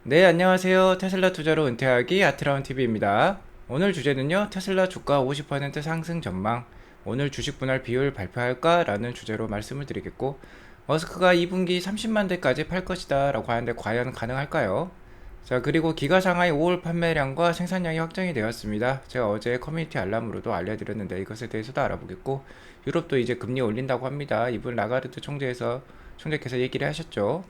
네, 안녕하세요. 테슬라 투자로 은퇴하기 아트라운TV입니다. 오늘 주제는요, 테슬라 주가 50% 상승 전망, 오늘 주식 분할 비율 발표할까? 라는 주제로 말씀을 드리겠고, 머스크가 2분기 30만 대까지 팔 것이다 라고 하는데 과연 가능할까요? 자, 그리고 기가 상하이 5월 판매량과 생산량이 확정이 되었습니다. 제가 어제 커뮤니티 알람으로도 알려드렸는데 이것에 대해서도 알아보겠고, 유럽도 이제 금리 올린다고 합니다. 이분 라가르트 총재께서 얘기를 하셨죠.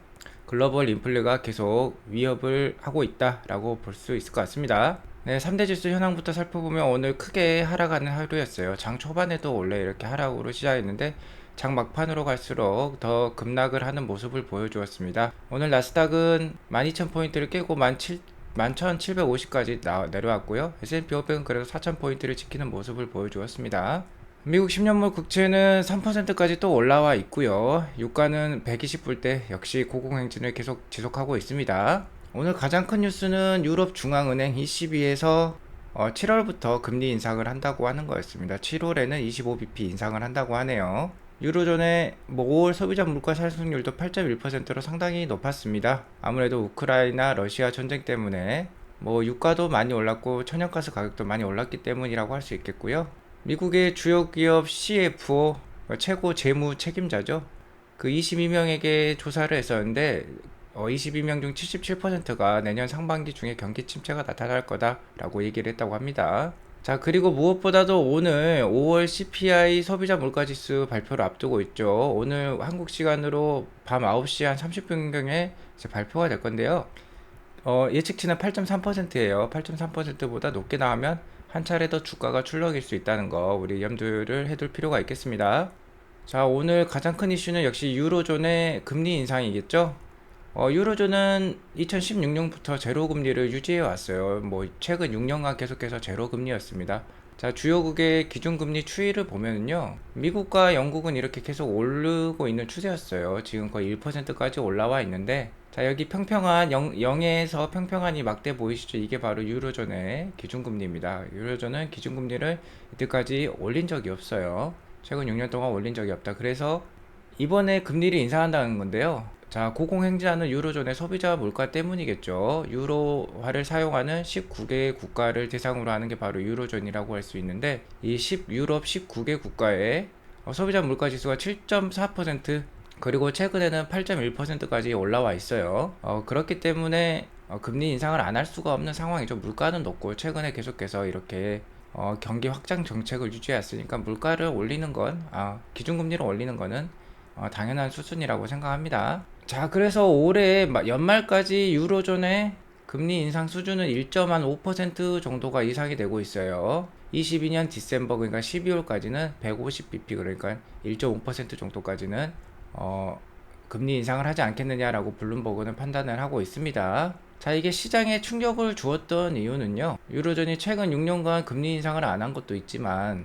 글로벌 인플레가 계속 위협을 하고 있다라고 볼 수 있을 것 같습니다. 네, 3대 지수 현황부터 살펴보면 오늘 크게 하락하는 하루였어요. 장 초반에도 원래 이렇게 하락으로 시작했는데 장 막판으로 갈수록 더 급락을 하는 모습을 보여주었습니다. 오늘 나스닥은 12,000포인트를 깨고 11,750까지 내려왔고요. S&P 500은 그래도 4,000포인트를 지키는 모습을 보여주었습니다. 미국 10년물 국채는 3%까지 또 올라와 있고요. 유가는 120불대 역시 고공행진을 계속 지속하고 있습니다. 오늘 가장 큰 뉴스는 유럽 중앙은행 ECB에서 7월부터 금리 인상을 한다고 하는 거였습니다. 7월에는 25bp 인상을 한다고 하네요. 유로존의 5월 소비자 물가 상승률도 8.1%로 상당히 높았습니다. 아무래도 우크라이나 러시아 전쟁 때문에 유가도 많이 올랐고 천연가스 가격도 많이 올랐기 때문이라고 할 수 있겠고요. 미국의 주요 기업 CFO 최고 재무 책임자죠. 그 22명에게 조사를 했었는데 22명 중 77%가 내년 상반기 중에 경기 침체가 나타날 거다라고 얘기를 했다고 합니다. 자, 그리고 무엇보다도 오늘 5월 CPI 소비자 물가지수 발표를 앞두고 있죠. 오늘 한국 시간으로 밤 9시 한 30분경에 발표가 될 건데요. 예측치는 8.3%예요. 8.3%보다 높게 나오면 한 차례 더 주가가 출렁일 수 있다는 거 우리 염두를 해둘 필요가 있겠습니다. 자, 오늘 가장 큰 이슈는 역시 유로존의 금리 인상이겠죠. 유로존은 2016년부터 제로 금리를 유지해 왔어요. 최근 6년간 계속해서 제로 금리였습니다. 자, 주요국의 기준금리 추이를 보면은요, 미국과 영국은 이렇게 계속 오르고 있는 추세였어요. 지금 거의 1%까지 올라와 있는데, 자, 여기 평평한 0에서 평평한이 막대 보이시죠? 이게 바로 유로존의 기준금리입니다. 유로존은 기준금리를 이때까지 올린 적이 없어요. 최근 6년 동안 올린 적이 없다. 그래서 이번에 금리를 인상한다는 건데요. 자, 고공행진하는 유로존의 소비자 물가 때문이겠죠. 유로화를 사용하는 19개 국가를 대상으로 하는 게 바로 유로존이라고 할 수 있는데, 유럽 19개 국가의 소비자 물가 지수가 7.4%, 그리고 최근에는 8.1%까지 올라와 있어요. 그렇기 때문에 금리 인상을 안 할 수가 없는 상황이죠. 물가는 높고 최근에 계속해서 이렇게 경기 확장 정책을 유지했으니까 물가를 올리는 건, 기준금리를 올리는 거는 당연한 수순이라고 생각합니다. 자, 그래서 올해 연말까지 유로존의 금리 인상 수준은 1.5% 정도가 이상이 되고 있어요. 22년 디셈버, 그러니까 12월까지는 150bp, 그러니까 1.5% 정도까지는 금리 인상을 하지 않겠느냐라고 블룸버그는 판단을 하고 있습니다. 자, 이게 시장에 충격을 주었던 이유는요, 유로존이 최근 6년간 금리 인상을 안 한 것도 있지만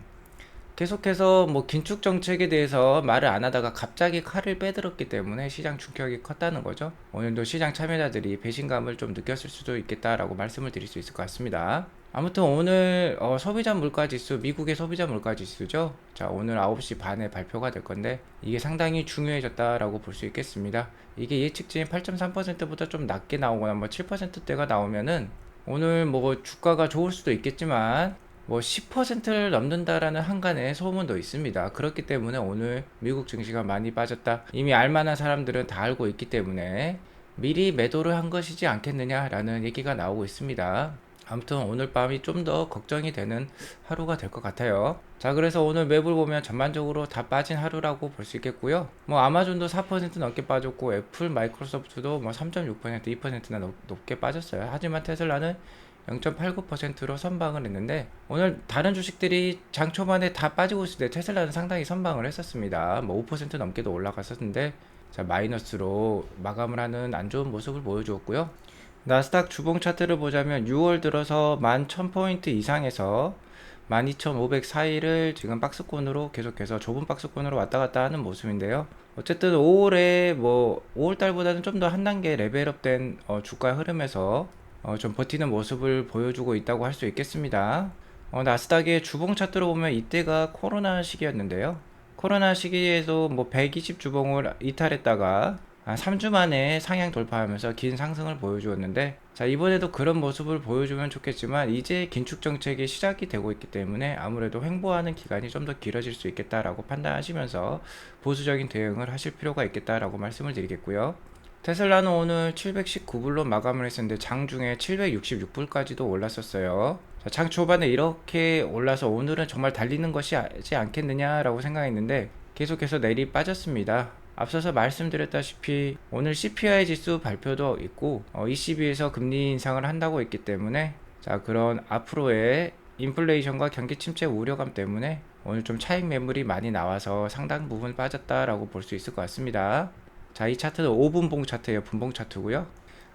계속해서 긴축 정책에 대해서 말을 안 하다가 갑자기 칼을 빼들었기 때문에 시장 충격이 컸다는 거죠. 오늘도 시장 참여자들이 배신감을 좀 느꼈을 수도 있겠다라고 말씀을 드릴 수 있을 것 같습니다. 아무튼 오늘 소비자 물가 지수, 미국의 소비자 물가 지수죠. 자, 오늘 9시 반에 발표가 될 건데 이게 상당히 중요해졌다라고 볼 수 있겠습니다. 이게 예측치인 8.3%보다 좀 낮게 나오거나 7%대가 나오면은 오늘 주가가 좋을 수도 있겠지만 10%를 넘는다라는 한간의 소문도 있습니다. 그렇기 때문에 오늘 미국 증시가 많이 빠졌다. 이미 알만한 사람들은 다 알고 있기 때문에 미리 매도를 한 것이지 않겠느냐라는 얘기가 나오고 있습니다. 아무튼 오늘 밤이 좀 더 걱정이 되는 하루가 될 것 같아요. 자, 그래서 오늘 맵을 보면 전반적으로 다 빠진 하루라고 볼 수 있겠고요. 아마존도 4% 넘게 빠졌고 애플, 마이크로소프트도 3.6%, 2%나 높게 빠졌어요. 하지만 테슬라는 0.89%로 선방을 했는데 오늘 다른 주식들이 장 초반에 다 빠지고 있을 때 테슬라는 상당히 선방을 했었습니다. 5% 넘게도 올라갔었는데 자, 마이너스로 마감을 하는 안 좋은 모습을 보여주었고요. 나스닥 주봉 차트를 보자면 6월 들어서 11,000포인트 이상에서 12,500 사이를 지금 박스권으로 계속해서 좁은 박스권으로 왔다 갔다 하는 모습인데요. 어쨌든 5월에 5월 달보다는 좀 더 한 단계 레벨업된 주가 흐름에서 좀 버티는 모습을 보여주고 있다고 할 수 있겠습니다. 나스닥의 주봉 차트로 보면 이때가 코로나 시기였는데요. 코로나 시기에도 120 주봉을 이탈했다가 한 3주 만에 상향 돌파하면서 긴 상승을 보여주었는데, 자, 이번에도 그런 모습을 보여주면 좋겠지만 이제 긴축 정책이 시작이 되고 있기 때문에 아무래도 횡보하는 기간이 좀 더 길어질 수 있겠다라고 판단하시면서 보수적인 대응을 하실 필요가 있겠다라고 말씀을 드리겠고요. 테슬라는 오늘 719불로 마감을 했었는데 장중에 766불까지도 올랐었어요. 자, 장 초반에 이렇게 올라서 오늘은 정말 달리는 것이 지 않겠느냐라고 생각했는데 계속해서 내리 빠졌습니다. 앞서서 말씀드렸다시피 오늘 CPI 지수 발표도 있고 ECB에서 금리 인상을 한다고 했기 때문에, 자, 그런 앞으로의 인플레이션과 경기 침체 우려감 때문에 오늘 좀 차익 매물이 많이 나와서 상당 부분 빠졌다라고 볼 수 있을 것 같습니다. 자, 이 차트는 5분봉 차트예요. 분봉 차트고요.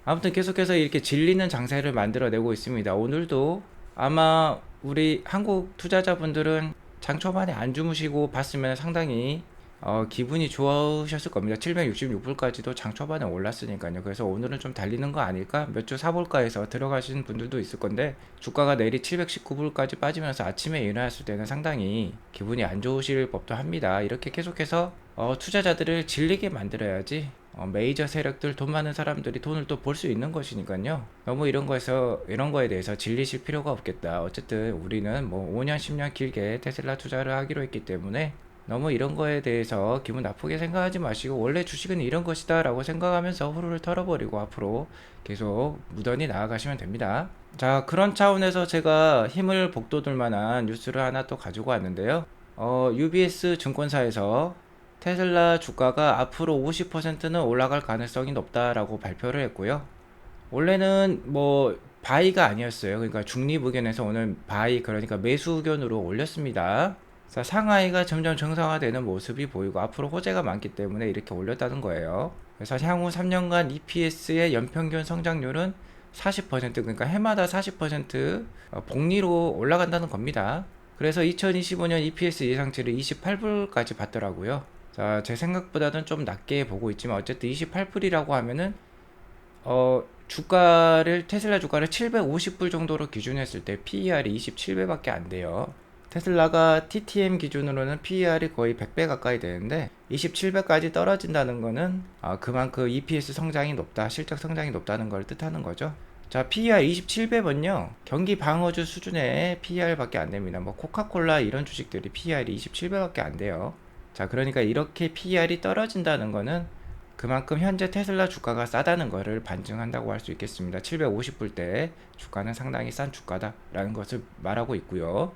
아무튼 계속해서 이렇게 질리는 장세를 만들어내고 있습니다. 오늘도 아마 우리 한국 투자자분들은 장 초반에 안 주무시고 봤으면 상당히 기분이 좋으셨을 겁니다. 766불까지도 장 초반에 올랐으니까요. 그래서 오늘은 좀 달리는 거 아닐까? 몇 주 사볼까 해서 들어가시는 분들도 있을 건데, 주가가 내리 719불까지 빠지면서 아침에 일어났을 때는 상당히 기분이 안 좋으실 법도 합니다. 이렇게 계속해서 투자자들을 질리게 만들어야지 메이저 세력들, 돈 많은 사람들이 돈을 또 벌 수 있는 것이니까요. 너무 이런 거에 대해서 질리실 필요가 없겠다. 어쨌든 우리는 뭐 5년, 10년 길게 테슬라 투자를 하기로 했기 때문에 너무 이런 거에 대해서 기분 나쁘게 생각하지 마시고, 원래 주식은 이런 것이다 라고 생각하면서 후루를 털어버리고 앞으로 계속 무던히 나아가시면 됩니다. 자, 그런 차원에서 제가 힘을 복돋을 만한 뉴스를 하나 또 가지고 왔는데요. UBS 증권사에서 테슬라 주가가 앞으로 50%는 올라갈 가능성이 높다라고 발표를 했고요. 원래는 뭐 바이가 아니었어요. 그러니까 중립 의견에서 오늘 바이, 그러니까 매수 의견으로 올렸습니다. 자, 상하이가 점점 정상화되는 모습이 보이고 앞으로 호재가 많기 때문에 이렇게 올렸다는 거예요. 그래서 향후 3년간 EPS의 연평균 성장률은 40%, 그러니까 해마다 40% 복리로 올라간다는 겁니다. 그래서 2025년 EPS 예상치를 28불까지 봤더라고요. 자, 제 생각보다는 좀 낮게 보고 있지만 어쨌든 28불이라고 하면은 테슬라 주가를 750불 정도로 기준했을 때 PER이 27배밖에 안 돼요. 테슬라가 TTM 기준으로는 PER이 거의 100배 가까이 되는데 27배까지 떨어진다는 거는 그만큼 EPS 성장이 높다, 실적 성장이 높다는 걸 뜻하는 거죠. 자, PER 27배면요, 경기 방어주 수준의 PER밖에 안 됩니다. 뭐 코카콜라 이런 주식들이 PER이 27배밖에 안 돼요. 자, 그러니까 이렇게 PER이 떨어진다는 거는 그만큼 현재 테슬라 주가가 싸다는 것을 반증한다고 할 수 있겠습니다. 750불대 주가는 상당히 싼 주가다라는 것을 말하고 있고요.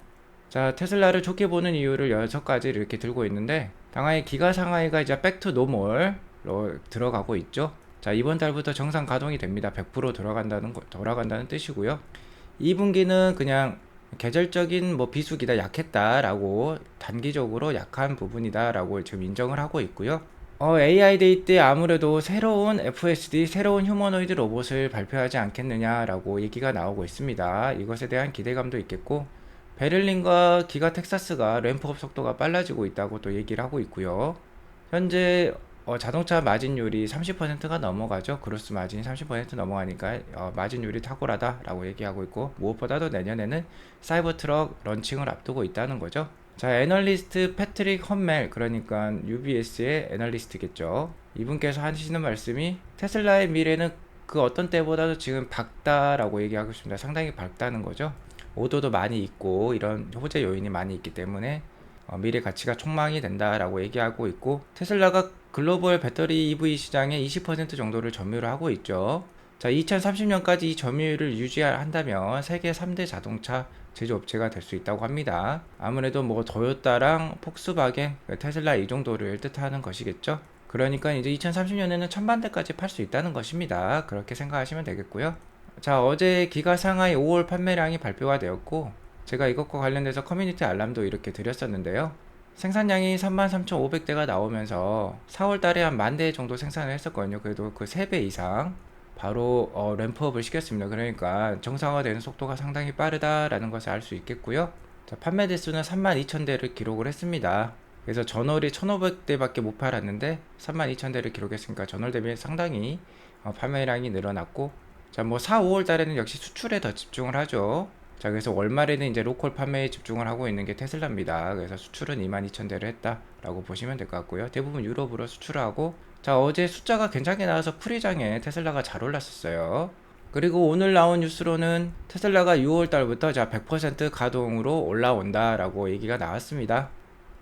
자, 테슬라를 좋게 보는 이유를 6가지 이렇게 들고 있는데, 당연히 기가 상하이가 이제 백투 노멀로 들어가고 있죠. 자, 이번 달부터 정상 가동이 됩니다. 100% 돌아간다는 뜻이고요. 2분기는 그냥 계절적인 뭐 비수기다, 약했다라고, 단기적으로 약한 부분이다라고 지금 인정을 하고 있고요. AI 데이 때 아무래도 새로운 FSD, 새로운 휴머노이드 로봇을 발표하지 않겠느냐라고 얘기가 나오고 있습니다. 이것에 대한 기대감도 있겠고, 베를린과 기가 텍사스가 램프업 속도가 빨라지고 있다고 또 얘기를 하고 있고요. 현재 자동차 마진율이 30%가 넘어가죠. 그로스 마진이 30% 넘어가니까 마진율이 탁월하다라고 얘기하고 있고, 무엇보다도 내년에는 사이버 트럭 런칭을 앞두고 있다는 거죠. 자, 애널리스트 패트릭 험멜, 그러니까 UBS의 애널리스트겠죠. 이분께서 하시는 말씀이 테슬라의 미래는 그 어떤 때보다도 지금 밝다라고 얘기하고 있습니다. 상당히 밝다는 거죠. 오도도 많이 있고 이런 호재 요인이 많이 있기 때문에 미래 가치가 촉망이 된다라고 얘기하고 있고, 테슬라가 글로벌 배터리 EV 시장의 20% 정도를 점유를 하고 있죠. 자, 2030년까지 이 점유율을 유지한다면 세계 3대 자동차 제조업체가 될 수 있다고 합니다. 아무래도 뭐 도요타랑 폭스바겐, 테슬라 이 정도를 뜻하는 것이겠죠. 그러니까 이제 2030년에는 1000만대까지 팔 수 있다는 것입니다. 그렇게 생각하시면 되겠고요. 자, 어제 기가 상하이 5월 판매량이 발표가 되었고, 제가 이것과 관련돼서 커뮤니티 알람도 이렇게 드렸었는데요. 생산량이 33,500대가 나오면서 4월 달에 한 10,000대 정도 생산을 했었거든요. 그래도 그 3배 이상 바로 램프업을 시켰습니다. 그러니까 정상화되는 속도가 상당히 빠르다라는 것을 알 수 있겠고요. 자, 판매 대수는 32,000대를 기록을 했습니다. 그래서 전월이 1,500대밖에 못 팔았는데 32,000대를 기록했으니까 전월 대비 상당히 판매량이 늘어났고, 자, 뭐 4, 5월 달에는 역시 수출에 더 집중을 하죠. 자, 그래서 월말에는 이제 로컬 판매에 집중을 하고 있는 게 테슬라입니다. 그래서 수출은 22,000대를 했다라고 보시면 될 것 같고요. 대부분 유럽으로 수출하고, 자, 어제 숫자가 괜찮게 나와서 프리장에 테슬라가 잘 올랐었어요. 그리고 오늘 나온 뉴스로는 테슬라가 6월 달부터 자 100% 가동으로 올라온다라고 얘기가 나왔습니다.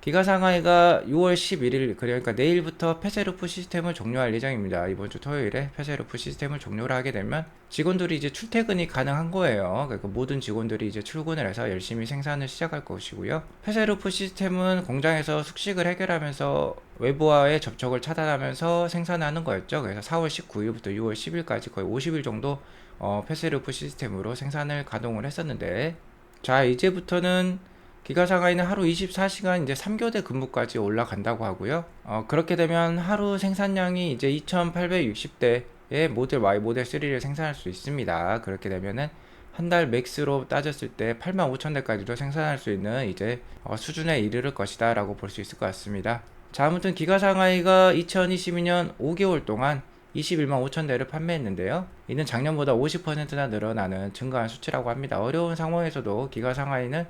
기가 상하이가 6월 11일 그러니까 내일부터 폐쇄루프 시스템을 종료할 예정입니다. 이번 주 토요일에 폐쇄루프 시스템을 종료를 하게 되면 직원들이 이제 출퇴근이 가능한 거예요. 그러니까 모든 직원들이 이제 출근을 해서 열심히 생산을 시작할 것이고요. 폐쇄루프 시스템은 공장에서 숙식을 해결하면서 외부와의 접촉을 차단하면서 생산하는 거였죠. 그래서 4월 19일부터 6월 10일까지 거의 50일 정도 폐쇄루프 시스템으로 생산을 가동을 했었는데, 자 이제부터는 기가 상하이는 하루 24시간 이제 3교대 근무까지 올라간다고 하고요. 그렇게 되면 하루 생산량이 이제 2860대의 모델 Y, 모델 3를 생산할 수 있습니다. 그렇게 되면은 한 달 맥스로 따졌을 때 85,000대까지도 생산할 수 있는 이제 수준에 이르를 것이다 라고 볼 수 있을 것 같습니다. 자, 아무튼 기가 상하이가 2022년 5개월 동안 21만 5천 대를 판매했는데요. 이는 작년보다 50%나 늘어나는 증가한 수치라고 합니다. 어려운 상황에서도 기가 상하이는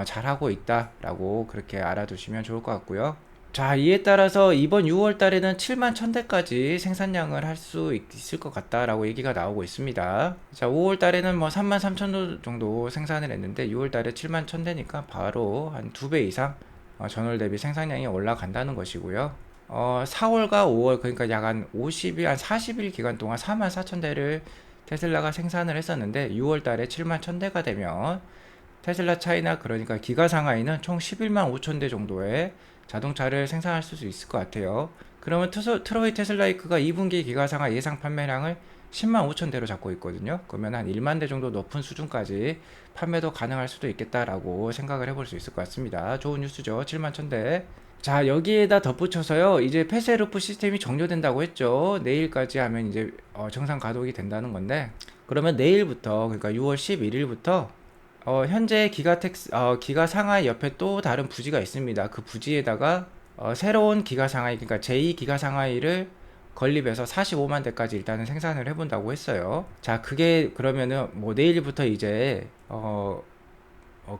잘하고 있다라고 그렇게 알아두시면 좋을 것 같고요. 자, 이에 따라서 이번 6월 달에는 7만 1000대까지 생산량을 할 수 있을 것 같다라고 얘기가 나오고 있습니다. 자, 5월 달에는 뭐 3만 3천 정도 생산을 했는데 6월 달에 7만 1000대니까 바로 한 2배 이상 전월 대비 생산량이 올라간다는 것이고요. 4월과 5월 그러니까 약 한 50일, 한 40일 기간 동안 4만 4천 대를 테슬라가 생산을 했었는데 6월 달에 7만 1000대가 되면 테슬라 차이나 그러니까 기가 상하이는 총 11만 5천 대 정도의 자동차를 생산할 수 있을 것 같아요. 그러면 트로이 테슬라이크가 2분기 기가 상하 예상 판매량을 10만 5천 대로 잡고 있거든요. 그러면 한 1만 대 정도 높은 수준까지 판매도 가능할 수도 있겠다라고 생각을 해볼 수 있을 것 같습니다. 좋은 뉴스죠. 7만 1000대. 자, 여기에다 덧붙여서요. 이제 폐쇄루프 시스템이 종료된다고 했죠. 내일까지 하면 이제 정상 가동이 된다는 건데, 그러면 내일부터 그러니까 6월 11일부터 현재 기가 상하이 옆에 또 다른 부지가 있습니다. 그 부지에다가 새로운 기가 상하이 그러니까 제2 기가 상하이를 건립해서 45만 대까지 일단은 생산을 해본다고 했어요. 자, 그게 그러면은 뭐 내일부터 이제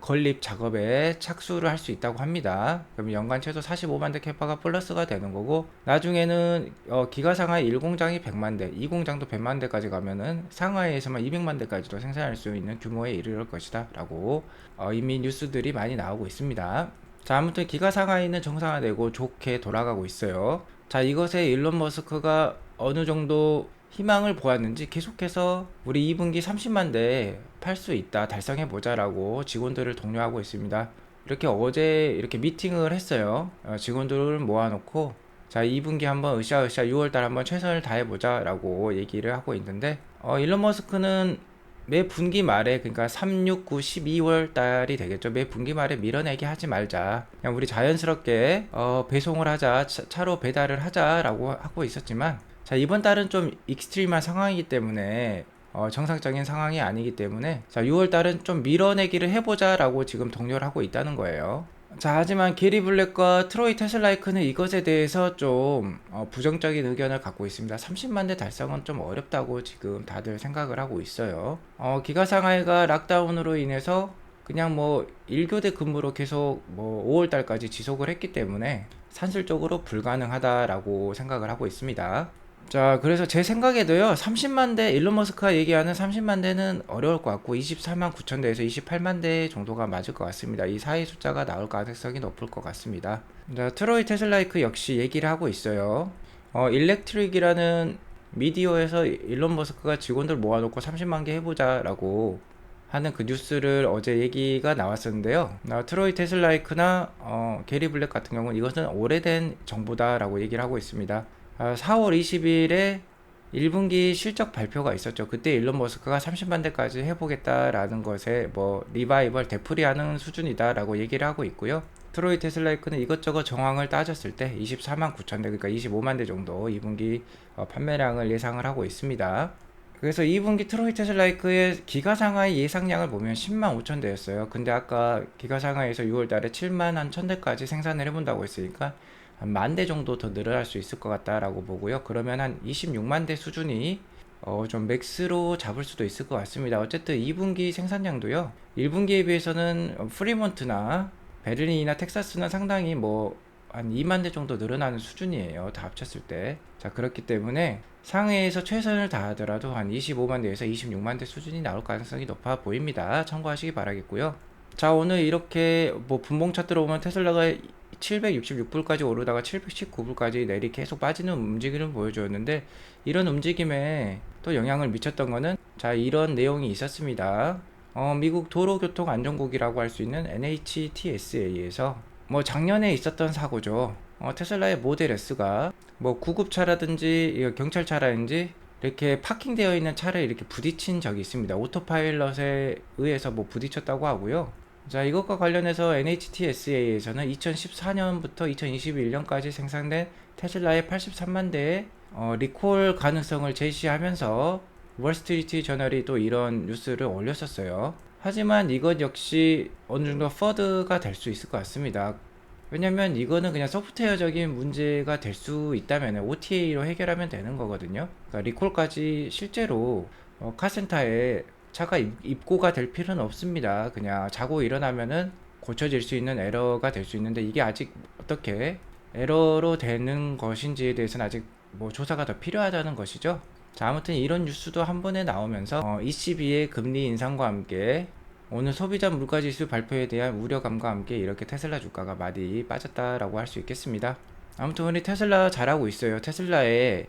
건립 작업에 착수를 할 수 있다고 합니다. 그럼 연간 최소 45만 대 캐파가 플러스가 되는 거고, 나중에는 기가 상하이 1공장이 100만 대, 2공장도 100만 대까지 가면은 상하이에서만 200만 대까지도 생산할 수 있는 규모에 이르를 것이다 라고 이미 뉴스들이 많이 나오고 있습니다. 자, 아무튼 기가 상하이는 정상화되고 좋게 돌아가고 있어요. 자, 이것에 일론 머스크가 어느 정도 희망을 보았는지 계속해서 우리 2분기 30만 대 팔 수 있다, 달성해 보자라고 직원들을 독려하고 있습니다. 이렇게 어제 이렇게 미팅을 했어요. 직원들을 모아놓고 자, 2분기 한번 으쌰으쌰 6월달 한번 최선을 다해보자라고 얘기를 하고 있는데, 일론 머스크는 매 분기 말에 그러니까 3, 6, 9, 12월 달이 되겠죠. 매 분기 말에 밀어내기 하지 말자. 그냥 우리 자연스럽게 배송을 하자, 차로 배달을 하자라고 하고 있었지만, 자, 이번 달은 좀 익스트림한 상황이기 때문에 정상적인 상황이 아니기 때문에 자, 6월 달은 좀 밀어내기를 해보자라고 지금 독려를 하고 있다는 거예요. 자, 하지만 게리 블랙과 트로이 테슬라이크는 이것에 대해서 좀 부정적인 의견을 갖고 있습니다. 30만 대 달성은 좀 어렵다고 지금 다들 생각을 하고 있어요. 기가 상하이가 락다운으로 인해서 그냥 뭐 1교대 근무로 계속 뭐 5월 달까지 지속을 했기 때문에 산술적으로 불가능하다라고 생각을 하고 있습니다. 자, 그래서 제 생각에도요, 30만 대, 일론 머스크가 얘기하는 30만 대는 어려울 것 같고, 24만 9천 대에서 28만 대 정도가 맞을 것 같습니다. 이 사이 숫자가 나올 가능성이 높을 것 같습니다. 자, 트로이 테슬라이크 역시 얘기를 하고 있어요. 일렉트릭이라는 미디어에서 일론 머스크가 직원들 모아놓고 30만 개 해보자라고 하는 그 뉴스를 어제 얘기가 나왔었는데요. 트로이 테슬라이크나 게리 블랙 같은 경우는 이것은 오래된 정보다라고 얘기를 하고 있습니다. 4월 20일에 1분기 실적 발표가 있었죠. 그때 일론 머스크가 30만 대까지 해보겠다라는 것에 뭐 리바이벌 되풀이하는 수준이다라고 얘기를 하고 있고요. 트로이 테슬라이크는 이것저것 정황을 따졌을 때 24만 9천 대 그러니까 25만 대 정도 2분기 판매량을 예상을 하고 있습니다. 그래서 2분기 트로이 테슬라이크의 기가 상하이 예상량을 보면 10만 5천 대였어요. 근데 아까 기가 상하이에서 6월 달에 7만 한 1000대까지 생산을 해본다고 했으니까 한 10,000대 정도 더 늘어날 수 있을 것 같다라고 보고요. 그러면 한 26만 대 수준이 좀 맥스로 잡을 수도 있을 것 같습니다. 어쨌든 2분기 생산량도요. 1분기에 비해서는 프리몬트나 베를린이나 텍사스는 상당히 뭐 한 2만 대 정도 늘어나는 수준이에요. 다 합쳤을 때. 자, 그렇기 때문에 상해에서 최선을 다하더라도 한 25만 대에서 26만 대 수준이 나올 가능성이 높아 보입니다. 참고하시기 바라겠고요. 자, 오늘 이렇게 뭐 분봉 차트로 보면 테슬라가 766불까지 오르다가 719불까지 내리 계속 빠지는 움직임을 보여주었는데, 이런 움직임에 또 영향을 미쳤던 거는 자, 이런 내용이 있었습니다. 미국 도로교통안전국이라고 할 수 있는 NHTSA에서 뭐 작년에 있었던 사고죠. 테슬라의 모델 S가 뭐 구급차라든지 경찰차라든지 이렇게 파킹되어 있는 차를 이렇게 부딪힌 적이 있습니다. 오토파일럿에 의해서 뭐 부딪혔다고 하고요. 자, 이것과 관련해서 NHTSA에서는 2014년부터 2021년까지 생산된 테슬라의 83만 대의 리콜 가능성을 제시하면서 월스트리트 저널이 또 이런 뉴스를 올렸었어요. 하지만 이것 역시 어느 정도 퍼드가 될 수 있을 것 같습니다. 왜냐면 이거는 그냥 소프트웨어적인 문제가 될 수 있다면 OTA로 해결하면 되는 거거든요. 그러니까 리콜까지 실제로 카센터에 차가 입고가 될 필요는 없습니다. 그냥 자고 일어나면은 고쳐질 수 있는 에러가 될 수 있는데, 이게 아직 어떻게 에러로 되는 것인지에 대해서는 아직 뭐 조사가 더 필요하다는 것이죠. 자, 아무튼 이런 뉴스도 한 번에 나오면서 ECB의 금리 인상과 함께 오늘 소비자 물가지수 발표에 대한 우려감과 함께 이렇게 테슬라 주가가 많이 빠졌다라고 할 수 있겠습니다. 아무튼 우리 테슬라 잘하고 있어요. 테슬라의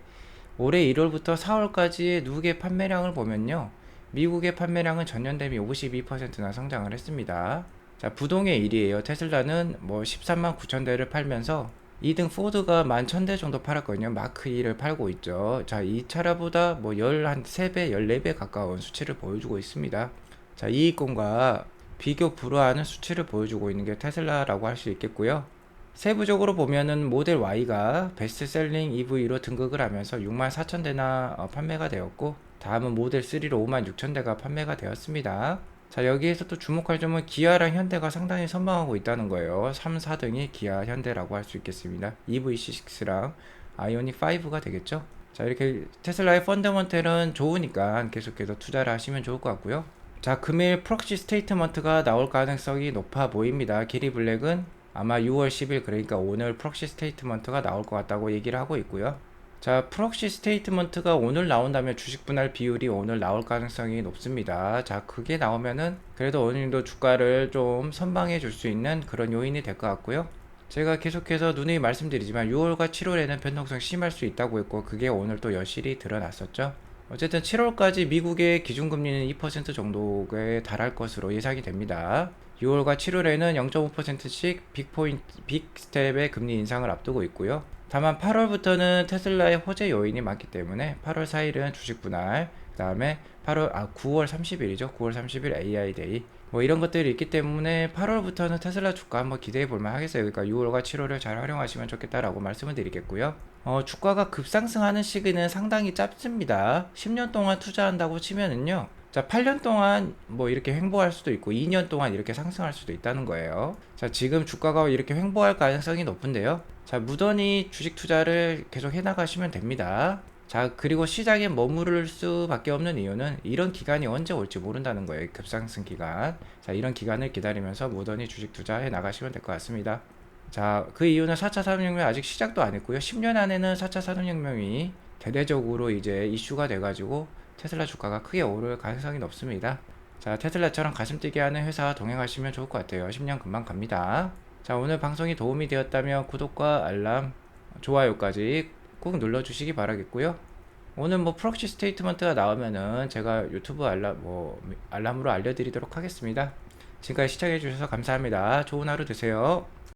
올해 1월부터 4월까지의 누계 판매량을 보면요, 미국의 판매량은 전년 대비 52%나 성장을 했습니다. 자, 부동의 1위에요. 테슬라는 뭐 13만 9천 대를 팔면서 2등 포드가 11,000대 정도 팔았거든요. 마크 2를 팔고 있죠. 자, 이 차량보다 뭐 13배, 14배 가까운 수치를 보여주고 있습니다. 자, 이익권과 비교 불허하는 수치를 보여주고 있는 게 테슬라라고 할 수 있겠고요. 세부적으로 보면은 모델 Y가 베스트셀링 EV로 등극을 하면서 64,000대나 판매가 되었고, 다음은 모델 3로 56,000대가 판매가 되었습니다. 자, 여기에서 또 주목할 점은 기아랑 현대가 상당히 선방하고 있다는 거예요. 3, 4등이 기아, 현대라고 할 수 있겠습니다. EV6랑 아이오닉 5가 되겠죠. 자, 이렇게 테슬라의 펀더먼털은 좋으니까 계속해서 투자를 하시면 좋을 것 같고요. 자, 금일 프록시 스테이트먼트가 나올 가능성이 높아 보입니다. 기리 블랙은 아마 6월 10일, 그러니까 오늘 프록시 스테이트먼트가 나올 것 같다고 얘기를 하고 있고요. 자, 프록시 스테이트먼트가 오늘 나온다면 주식 분할 비율이 오늘 나올 가능성이 높습니다. 자, 그게 나오면은 그래도 어느 정도 주가를 좀 선방해 줄 수 있는 그런 요인이 될 것 같고요. 제가 계속해서 누누이 말씀드리지만 6월과 7월에는 변동성 심할 수 있다고 했고, 그게 오늘 또 여실히 드러났었죠. 어쨌든 7월까지 미국의 기준금리는 2% 정도에 달할 것으로 예상이 됩니다. 6월과 7월에는 0.5%씩 빅스텝의 금리 인상을 앞두고 있고요. 다만 8월부터는 테슬라의 호재 요인이 많기 때문에 8월 4일은 주식 분할, 그 다음에 9월 30일이죠. 9월 30일 AI 데이, 뭐 이런 것들이 있기 때문에 8월부터는 테슬라 주가 한번 기대해 볼만 하겠어요. 그러니까 6월과 7월을 잘 활용하시면 좋겠다라고 말씀을 드리겠고요. 주가가 급상승하는 시기는 상당히 짧습니다. 10년 동안 투자한다고 치면은요, 자, 8년 동안 뭐 이렇게 횡보할 수도 있고 2년 동안 이렇게 상승할 수도 있다는 거예요. 자, 지금 주가가 이렇게 횡보할 가능성이 높은데요. 자, 무던히 주식 투자를 계속 해나가시면 됩니다. 자, 그리고 시장에 머무를 수밖에 없는 이유는 이런 기간이 언제 올지 모른다는 거예요. 급상승 기간. 자, 이런 기간을 기다리면서 무던히 주식 투자해 나가시면 될 것 같습니다. 자, 그 이유는 4차 산업혁명 아직 시작도 안 했고요. 10년 안에는 4차 산업혁명이 대대적으로 이제 이슈가 돼가지고 테슬라 주가가 크게 오를 가능성이 높습니다. 자, 테슬라처럼 가슴 뛰게 하는 회사 동행하시면 좋을 것 같아요. 10년 금방 갑니다. 자, 오늘 방송이 도움이 되었다면 구독과 알람, 좋아요까지 꼭 눌러주시기 바라겠고요. 오늘 뭐 프록시 스테이트먼트가 나오면은 제가 유튜브 알람으로 알려드리도록 하겠습니다. 지금까지 시청해주셔서 감사합니다. 좋은 하루 되세요.